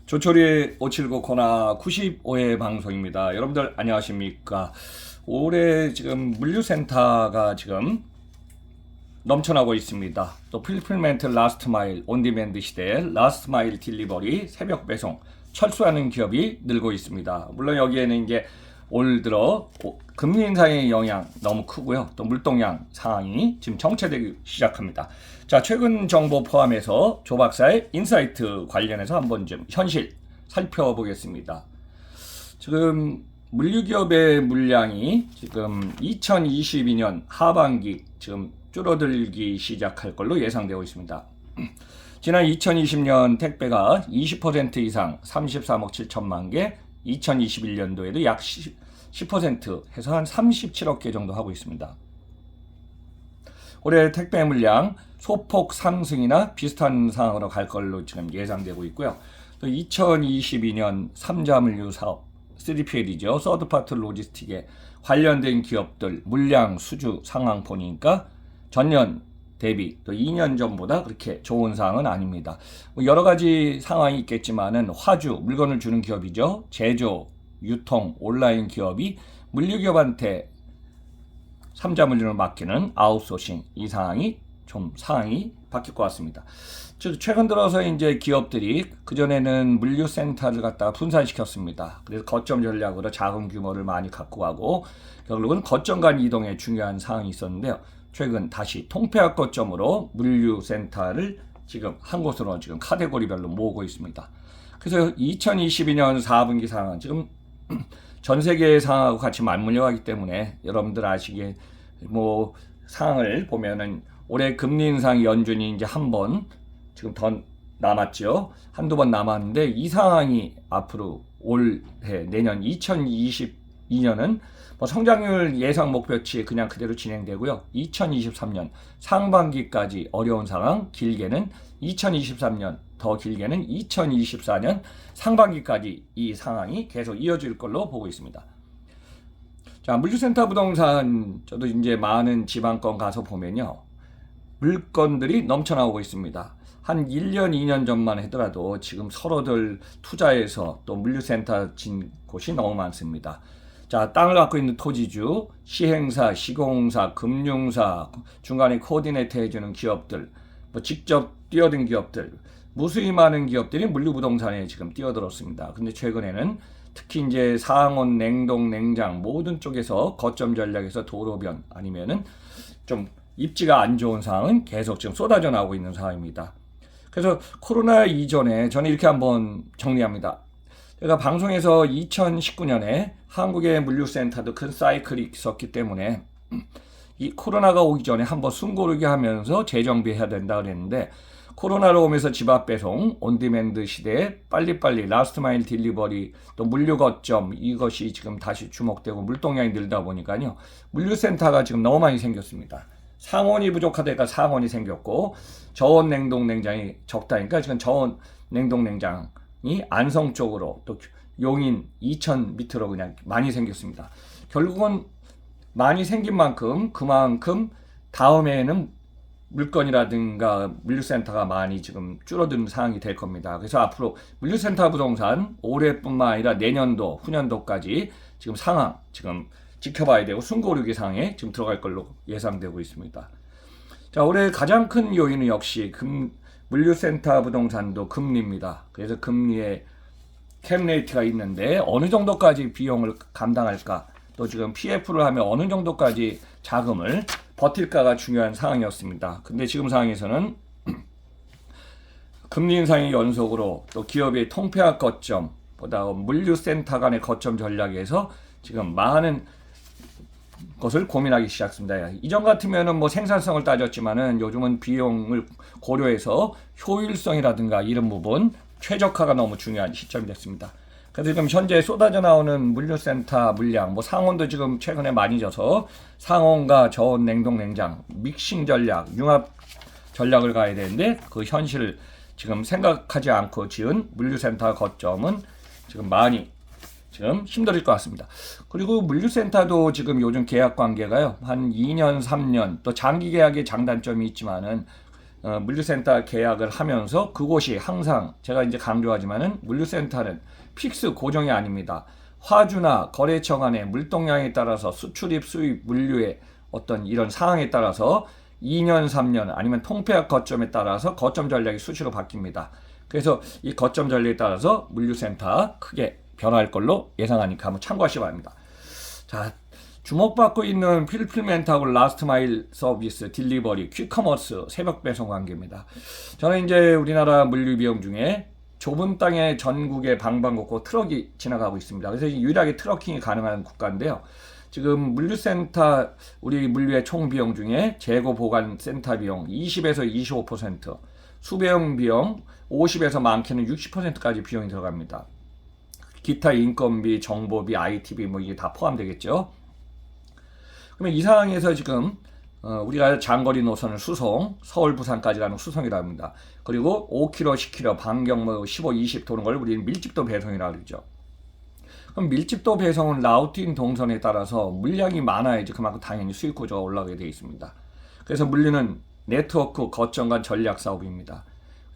조철의 579 코나 95회 방송입니다. 여러분들 안녕하십니까? 올해 지금 물류센터가 지금 넘쳐나고 있습니다. 또 풀필멘트 라스트 마일 온디맨드 시대에 라스트 마일 딜리버리 새벽 배송 철수하는 기업이 늘고 있습니다. 물론 여기에는 이제 올 들어 금리 인상의 영향 너무 크고요. 또 물동량 상황이 지금 정체되기 시작합니다. 자, 최근 정보 포함해서 조 박사의 인사이트 관련해서 한번 좀 현실 살펴보겠습니다. 지금 물류기업의 물량이 지금 2022년 하반기 지금 줄어들기 시작할 걸로 예상되고 있습니다. 지난 2020년 택배가 20% 이상 33억 7천만 개, 2021년도에도 약 10% 해서 한 37억 개 정도 하고 있습니다. 올해 택배 물량 소폭 상승이나 비슷한 상황으로 갈 걸로 지금 예상되고 있고요. 또 2022년 3자 물류 사업 3PL이죠. 서드파트 로지스틱에 관련된 기업들 물량 수주 상황 보니까 전년 대비 또 2년 전보다 그렇게 좋은 상황은 아닙니다. 여러 가지 상황이 있겠지만은 화주 물건을 주는 기업이죠. 제조, 유통, 온라인 기업이 물류기업한테 3자 물류를 맡기는 아웃소싱 이 상황이 좀 상황이 바뀔 것 같습니다. 즉 최근 들어서 이제 기업들이 그전에는 물류센터를 갖다가 분산시켰습니다. 그래서 거점 전략으로 작은 규모를 많이 갖고 가고 결국은 거점 간 이동에 중요한 상황이 있었는데요. 최근 다시 통폐합 거점으로 물류센터를 지금 한 곳으로 지금 카테고리별로 모으고 있습니다. 그래서 2022년 4분기 상황은 지금 전 세계의 상황하고 같이 맞물려 가기 때문에 여러분들 아시기에 뭐 상황을 보면은 올해 금리 인상 연준이 이제 한 번 지금 더 남았죠. 한두 번 남았는데 이 상황이 앞으로 올해 내년 2022년은 뭐 성장률 예상 목표치 그냥 그대로 진행되고요. 2023년 상반기까지 어려운 상황, 길게는 2023년, 더 길게는 2024년 상반기까지 이 상황이 계속 이어질 걸로 보고 있습니다. 자, 물류센터 부동산 저도 이제 많은 지방권 가서 보면요. 물건들이 넘쳐나오고 있습니다. 한 1년, 2년 전만 하더라도 지금 서로들 투자해서 또 물류센터 진 곳이 너무 많습니다. 자, 땅을 갖고 있는 토지주, 시행사, 시공사, 금융사, 중간에 코디네이트 해주는 기업들, 뭐 직접 뛰어든 기업들, 무수히 많은 기업들이 물류부동산에 지금 뛰어들었습니다. 근데 최근에는 특히 이제 상온, 냉동, 냉장 모든 쪽에서 거점 전략에서 도로변 아니면은 좀 입지가 안 좋은 상황은 계속 지금 쏟아져 나오고 있는 상황입니다. 그래서 코로나 이전에 저는 이렇게 한번 정리합니다. 제가 방송에서 2019년에 한국의 물류센터도 큰 사이클이 있었기 때문에 이 코로나가 오기 전에 한번 숨고르게 하면서 재정비해야 된다 그랬는데 코로나로 오면서 집 앞 배송, 온디맨드 시대에 빨리빨리 라스트 마일 딜리버리 또 물류 거점 이것이 지금 다시 주목되고 물동량이 늘다 보니까요. 물류센터가 지금 너무 많이 생겼습니다. 상온이 부족하다니까 상온이 생겼고 저온 냉동 냉장이 적다니까 지금 저온 냉동 냉장이 안성 쪽으로 또 용인, 이천 밑으로 그냥 많이 생겼습니다. 결국은 많이 생긴 만큼 그만큼 다음에는 물건이라든가 물류센터가 많이 지금 줄어드는 상황이 될 겁니다. 그래서 앞으로 물류센터 부동산 올해뿐만 아니라 내년도, 후년도까지 지금 상황 지금 지켜봐야 되고 숨고르기 상황에 지금 들어갈 걸로 예상되고 있습니다. 자, 올해 가장 큰 요인은 역시 물류센터 부동산도 금리입니다. 그래서 금리에 캡 레이트가 있는데 어느 정도까지 비용을 감당할까 또 지금 PF를 하면 어느 정도까지 자금을 버틸까가 중요한 상황이었습니다. 근데 지금 상황에서는 금리 인상의 연속으로 또 기업의 통폐합 거점보다 물류센터 간의 거점 전략에서 지금 많은 것을 고민하기 시작했습니다. 이전 같으면은 뭐 생산성을 따졌지만은 요즘은 비용을 고려해서 효율성이라든가 이런 부분 최적화가 너무 중요한 시점이 됐습니다. 그래서 지금 현재 쏟아져 나오는 물류센터 물량, 뭐 상온도 지금 최근에 많이 져서 상온과 저온 냉동 냉장, 믹싱 전략, 융합 전략을 가야 되는데 그 현실을 지금 생각하지 않고 지은 물류센터 거점은 지금 많이 지금 힘들 것 같습니다. 그리고 물류센터도 지금 요즘 계약 관계가요. 한 2년, 3년 또 장기 계약의 장단점이 있지만은 물류센터 계약을 하면서 그곳이 항상 제가 이제 강조하지만은 물류센터는 픽스 고정이 아닙니다. 화주나 거래처 간의 물동량에 따라서 수출입, 수입, 물류의 어떤 이런 상황에 따라서 2년, 3년 아니면 통폐합 거점에 따라서 거점 전략이 수시로 바뀝니다. 그래서 이 거점 전략에 따라서 물류센터 크게 변화할 걸로 예상하니까 한번 참고하시기 바랍니다. 자, 주목받고 있는 필필멘트하고 라스트 마일 서비스, 딜리버리, 퀵커머스, 새벽 배송 관계입니다. 저는 이제 우리나라 물류 비용 중에 좁은 땅에 전국에 방방곡곡 트럭이 지나가고 있습니다. 그래서 유일하게 트럭킹이 가능한 국가인데요. 지금 물류센터, 우리 물류의 총 비용 중에 재고 보관 센터 비용 20에서 25%, 수배용 비용 50에서 많게는 60%까지 비용이 들어갑니다. 기타 인건비, 정보비, IT비 뭐 이게 다 포함되겠죠. 그러면 이 상황에서 지금 우리가 장거리 노선을 수송, 서울, 부산까지 가는 수송이라고 합니다. 그리고 5km, 10km, 반경 뭐 15, 20 도는 걸 우리는 밀집도 배송이라고 그러죠. 그럼 밀집도 배송은 라우팅 동선에 따라서 물량이 많아야지 그만큼 당연히 수익 구조가 올라가게 되어 있습니다. 그래서 물류는 네트워크 거점 간 전략 사업입니다.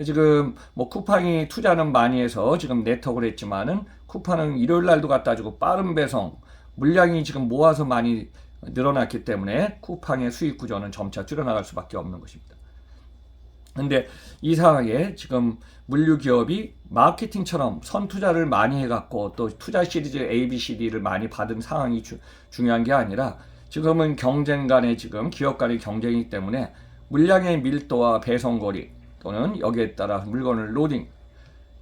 지금 뭐 쿠팡이 투자는 많이 해서 지금 네트워크를 했지만은 쿠팡은 일요일 날도 갖다 주고 빠른 배송, 물량이 지금 모아서 많이 늘어났기 때문에 쿠팡의 수익 구조는 점차 줄어나갈 수밖에 없는 것입니다. 근데 이 상황에 지금 물류 기업이 마케팅처럼 선투자를 많이 해갖고 또 투자 시리즈 A, B, C, D를 많이 받은 상황이 중요한 게 아니라 지금은 경쟁 간의 지금 기업 간의 경쟁이기 때문에 물량의 밀도와 배송거리 또는 여기에 따라 물건을 로딩,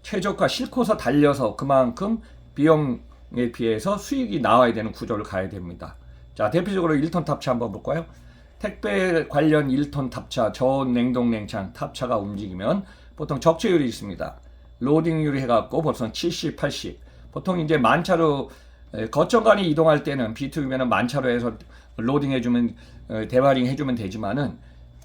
최저가 싣고서 달려서 그만큼 비용에 비해서 수익이 나와야 되는 구조를 가야 됩니다. 자, 대표적으로 1톤 탑차 한번 볼까요? 택배 관련 1톤 탑차, 저온 냉동 냉장 탑차가 움직이면 보통 적재율이 있습니다. 로딩률이 해갖고 벌써 70, 80. 보통 이제 만차로 거점 간이 이동할 때는 B2B면은 만차로 해서 로딩 해주면 대바링 해주면 되지만은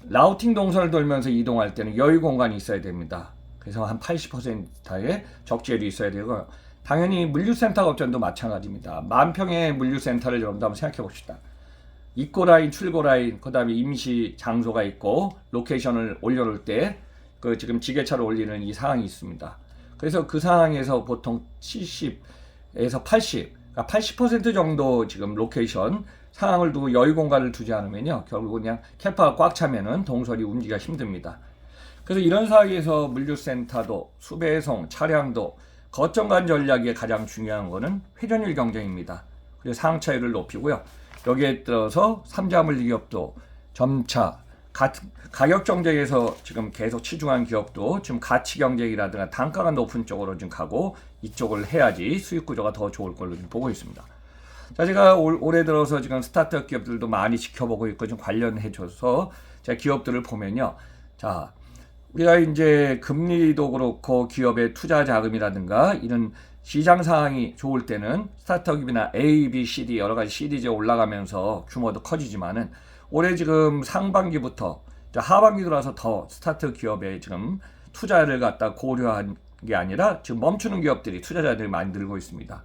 라우팅 동선을 돌면서 이동할 때는 여유 공간이 있어야 됩니다. 그래서 한 80%의 적재율이 있어야 되고요. 당연히 물류센터 업전도 마찬가지입니다. 만평의 물류센터를 여러분도 한번 생각해 봅시다. 입고라인, 출고라인, 그 다음에 임시 장소가 있고 로케이션을 올려놓을 때 그 지금 지게차를 올리는 이 상황이 있습니다. 그래서 그 상황에서 보통 70에서 80, 그러니까 80% 정도 지금 로케이션 상황을 두고 여유 공간을 두지 않으면요, 결국 그냥 캐파가 꽉 차면은 동선이 움직이기가 힘듭니다. 그래서 이런 상황에서 물류센터도 수배송, 차량도 거점 간 전략의 가장 중요한 거는 회전율 경쟁입니다. 그래서 상황 차이를 높이고요. 여기에 따라서 삼자물류 기업도 점차 가격 경쟁에서 지금 계속 치중한 기업도 지금 가치 경쟁이라든가 단가가 높은 쪽으로 지금 가고 이쪽을 해야지 수익 구조가 더 좋을 걸로 보고 있습니다. 자, 제가 올해 들어서 지금 스타트업 기업들도 많이 지켜보고 있고 좀 관련해줘서 제가 기업들을 보면요. 자, 우리가 이제 금리도 그렇고 기업의 투자 자금이라든가 이런 시장 상황이 좋을 때는 스타트업이나 A, B, C, D 여러 가지 시리즈에 올라가면서 규모도 커지지만은 올해 지금 상반기부터 하반기 들어서 더 스타트업 기업에 지금 투자를 갖다 고려한 게 아니라 지금 멈추는 기업들이 투자자들이 많이 늘고 있습니다.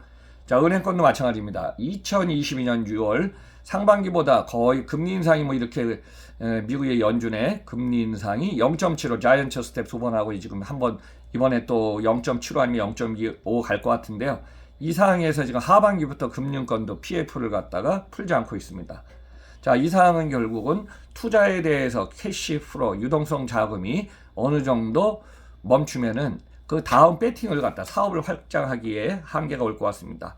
자, 은행권도 마찬가지입니다. 2022년 6월 상반기보다 거의 금리 인상이 뭐 이렇게 미국의 연준의 금리 인상이 0.75 자이언트 스텝 두 번 하고 지금 한번 이번에 또 0.75 아니면 0.25 갈 것 같은데요. 이 상황에서 지금 하반기부터 금융권도 PF를 갖다가 풀지 않고 있습니다. 자, 이 상황은 결국은 투자에 대해서 캐시 플로 유동성 자금이 어느 정도 멈추면은 그 다음 배팅을 갖다 사업을 확장하기에 한계가 올 것 같습니다.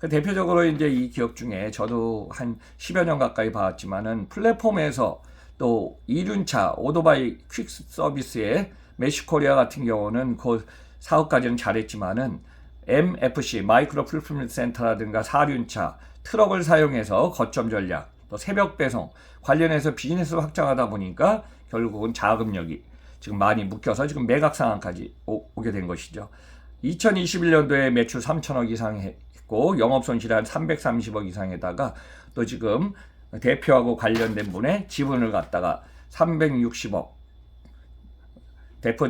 대표적으로 이제 이 기업 중에 저도 한 10여 년 가까이 봤지만은 플랫폼에서 또 이륜차 오토바이 퀵 서비스의 메시코리아 같은 경우는 그 사업까지는 잘했지만은 MFC 마이크로 풀필먼트 센터라든가 사륜차 트럭을 사용해서 거점 전략 또 새벽 배송 관련해서 비즈니스를 확장하다 보니까 결국은 자금력이 지금 많이 묶여서 지금 매각 상황까지 오게 된 것이죠. 2021년도에 매출 3천억 이상 했고 영업손실이 한 330억 이상에다가 또 지금 대표하고 관련된 분의 지분을 갖다가 360억 대표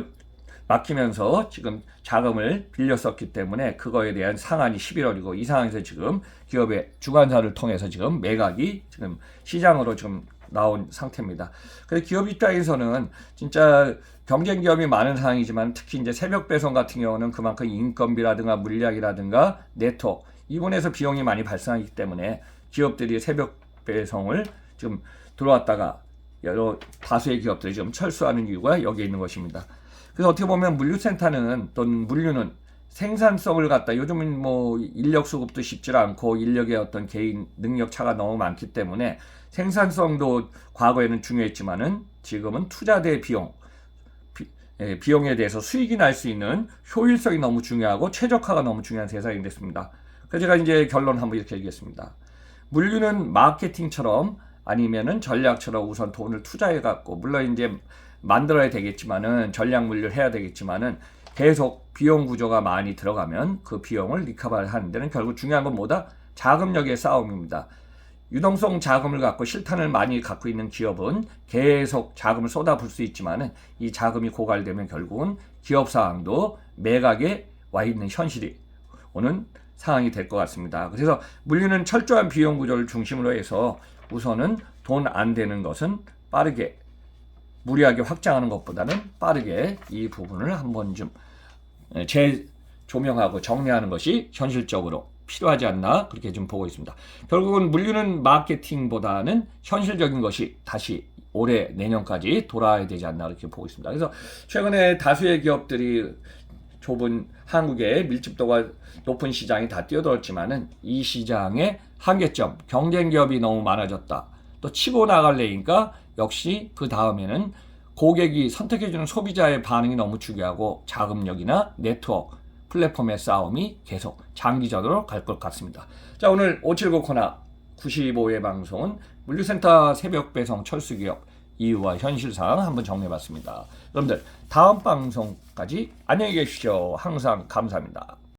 맡기면서 지금 자금을 빌렸었기 때문에 그거에 대한 상한이 11월이고 이 상황에서 지금 기업의 주관사를 통해서 지금 매각이 지금 시장으로 지금 나온 상태입니다. 그래서 기업 입장에서는 진짜 경쟁 기업이 많은 상황이지만 특히 이제 새벽 배송 같은 경우는 그만큼 인건비라든가 물량이라든가 네트워크 이 부분에서 비용이 많이 발생하기 때문에 기업들이 새벽 배송을 지금 들어왔다가 여러 다수의 기업들이 지금 철수하는 이유가 여기에 있는 것입니다. 그래서 어떻게 보면 물류센터는 또는 물류는 생산성을 갖다 요즘은 뭐 인력 수급도 쉽지 않고 인력의 어떤 개인 능력 차가 너무 많기 때문에 생산성도 과거에는 중요했지만은 지금은 투자 대 비용 비용에 대해서 수익이 날 수 있는 효율성이 너무 중요하고 최적화가 너무 중요한 세상이 됐습니다. 그래서 제가 이제 결론 한번 이렇게 얘기했습니다. 물류는 마케팅처럼 아니면은 전략처럼 우선 돈을 투자해 갖고 물론 이제 만들어야 되겠지만은 전략 물류를 해야 되겠지만은 계속 비용 구조가 많이 들어가면 그 비용을 리커버 하는 데는 결국 중요한 건 뭐다? 자금력의 싸움입니다. 유동성 자금을 갖고 실탄을 많이 갖고 있는 기업은 계속 자금을 쏟아부을 수 있지만은 이 자금이 고갈되면 결국은 기업 상황도 매각에 와 있는 현실이 오는 상황이 될 것 같습니다. 그래서 물류는 철저한 비용 구조를 중심으로 해서 우선은 돈 안 되는 것은 빠르게 무리하게 확장하는 것보다는 빠르게 이 부분을 한번 좀 재조명하고 정리하는 것이 현실적으로 필요하지 않나 그렇게 좀 보고 있습니다. 결국은 물류는 마케팅보다는 현실적인 것이 다시 올해 내년까지 돌아와야 되지 않나 그렇게 보고 있습니다. 그래서 최근에 다수의 기업들이 좁은 한국의 밀집도가 높은 시장이 다 뛰어들었지만은 이 시장의 한계점, 경쟁 기업이 너무 많아졌다. 또 치고 나가려니까 역시 그 다음에는 고객이 선택해주는 소비자의 반응이 너무 중요하고 자금력이나 네트워크, 플랫폼의 싸움이 계속 장기전으로 갈 것 같습니다. 자, 오늘 579 코너 95회 방송은 물류센터 새벽 배송 철수 기업 이유와 현실상 한번 정리해봤습니다. 여러분들 다음 방송까지 안녕히 계십시오. 항상 감사합니다.